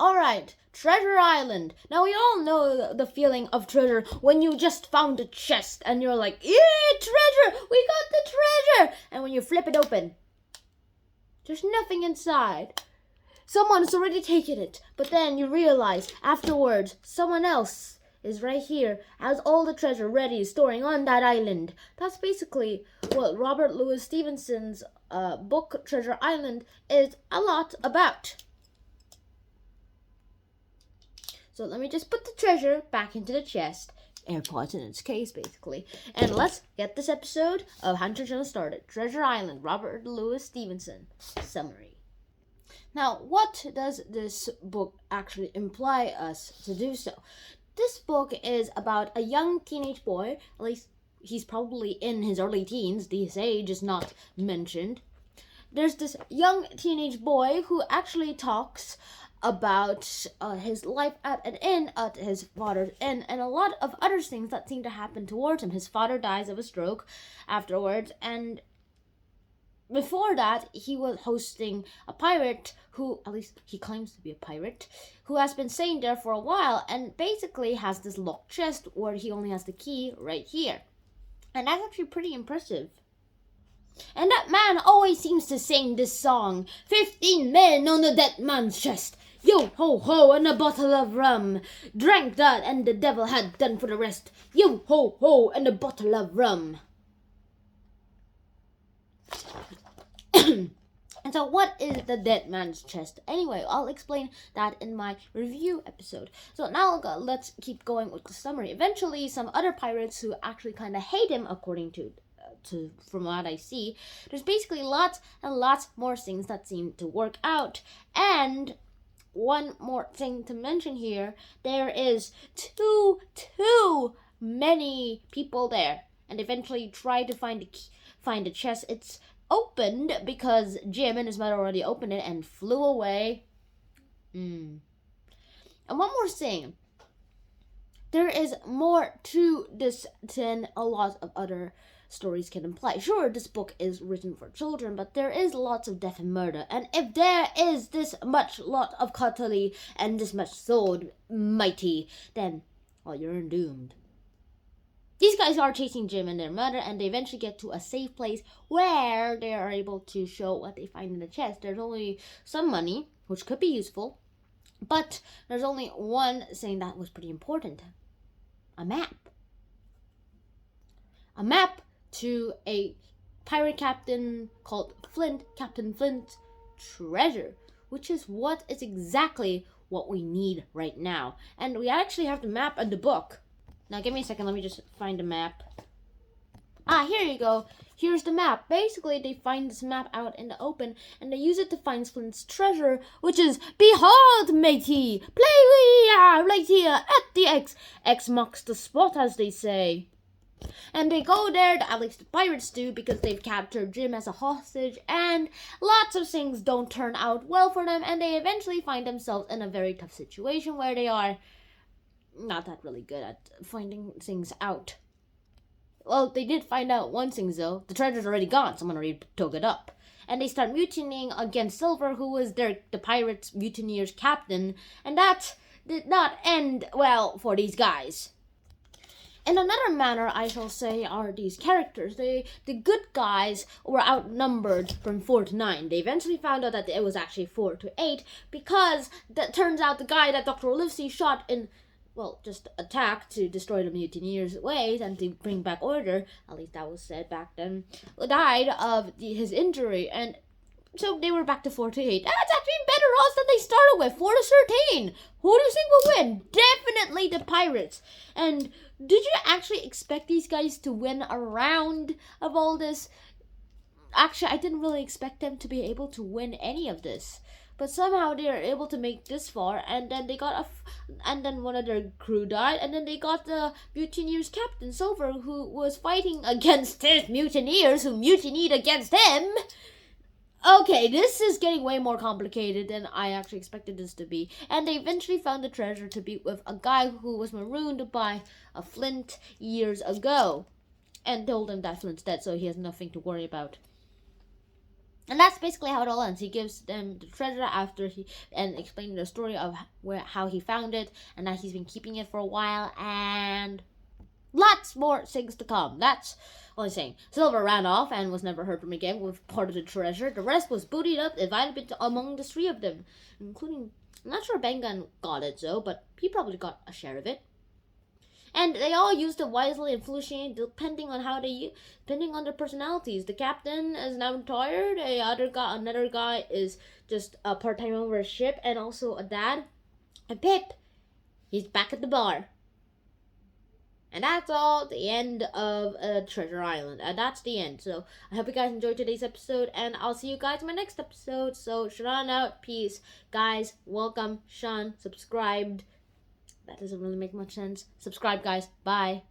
Alright, Treasure Island. Now we all know the feeling of treasure when you just found a chest and you're like, yeah, treasure! We got the treasure! And when you flip it open, there's nothing inside. Someone's already taken it, but then you realize afterwards someone else is right here, has all the treasure ready, storing on that island. That's basically what Robert Louis Stevenson's book Treasure Island is a lot about. So let me just put the treasure back into the chest, AirPods in its case basically, and let's get this episode of Hunter Jones started. Treasure Island, Robert Louis Stevenson. Summary. Now, what does this book actually imply us to do so? This book is about a young teenage boy, at least he's probably in his early teens, his age is not mentioned. There's this young teenage boy who actually talks about his life at an inn, at his father's inn, and a lot of other things that seem to happen towards him. His father dies of a stroke afterwards, and before that, he was hosting a pirate who, at least he claims to be a pirate, who has been staying there for a while and basically has this locked chest where he only has the key right here. And that's actually pretty impressive. And that man always seems to sing this song, 15 men on the dead man's chest. Yo ho ho and a bottle of rum. Drank that and the devil had done for the rest. Yo ho ho and a bottle of rum. And so what is the dead man's chest? Anyway, I'll explain that in my review episode. So now let's keep going with the summary. Eventually, some other pirates who actually kind of hate him, according to from what I see, there's basically lots and lots more things that seem to work out. And one more thing to mention here, there is too many people there, and eventually try to find a chest. It's opened because Jim and his mother already opened it and flew away. And one more thing, there is more to this than a lot of other stories can imply. Sure, this book is written for children, but there is lots of death and murder, and if there is this much lot of cutlery and this much sword mighty, then, well, you're doomed. These guys are chasing Jim and their mother, and they eventually get to a safe place where they are able to show what they find in the chest. There's only some money, which could be useful, but there's only one thing that was pretty important. A map. A map to a pirate captain called Flint, Captain Flint's treasure, which is what is exactly what we need right now. And we actually have the map in the book. Now, give me a second. Let me just find a map. Here you go. Here's the map. Basically, they find this map out in the open, and they use it to find Flint's treasure, which is, behold, matey, play we are right here at the X. X marks the spot, as they say. And they go there, at least the pirates do, because they've captured Jim as a hostage, and lots of things don't turn out well for them, and they eventually find themselves in a very tough situation where they are not that really good at finding things out. Well, they did find out one thing though. The treasure's already gone. Someone already took it up. And they start mutinying against Silver, who was the pirates' mutineers' captain. And that did not end well for these guys. In another manner, I shall say, are these characters. The good guys were outnumbered from 4 to 9. They eventually found out that it was actually 4 to 8, because that turns out the guy that Dr. Livesey shot in, well, just attack to destroy the mutineers' ways and to bring back order, at least that was said back then, died of his injury, and so they were back to 4 to 8. That's actually better odds than they started with, 4 to 13. Who do you think will win? Definitely the pirates. And did you actually expect these guys to win a round of all this? Actually, I didn't really expect them to be able to win any of this. But somehow they are able to make this far, and then they got and then one of their crew died, and then they got the mutineers' captain, Silver, who was fighting against his mutineers, who mutinied against him. Okay, this is getting way more complicated than I actually expected this to be. And they eventually found the treasure to be with a guy who was marooned by a Flint years ago, and told him that Flint's dead, so he has nothing to worry about. And that's basically how it all ends. He gives them the treasure after he and explaining the story of how he found it and that he's been keeping it for a while, and lots more things to come. That's all I'm saying. Silver ran off and was never heard from again with part of the treasure. The rest was bootied up, divided among the three of them, including, I'm not sure Bengan got it though, but he probably got a share of it. And they all used it wisely and foolishly, depending on depending on their personalities. The captain is now retired. Another guy is just a part-time over a ship, and also a dad. And Pip, he's back at the bar. And that's all the end of Treasure Island. And that's the end. So I hope you guys enjoyed today's episode, and I'll see you guys in my next episode. So Sean out. Peace. Guys, welcome. Sean subscribed. That doesn't really make much sense. Subscribe, guys. Bye.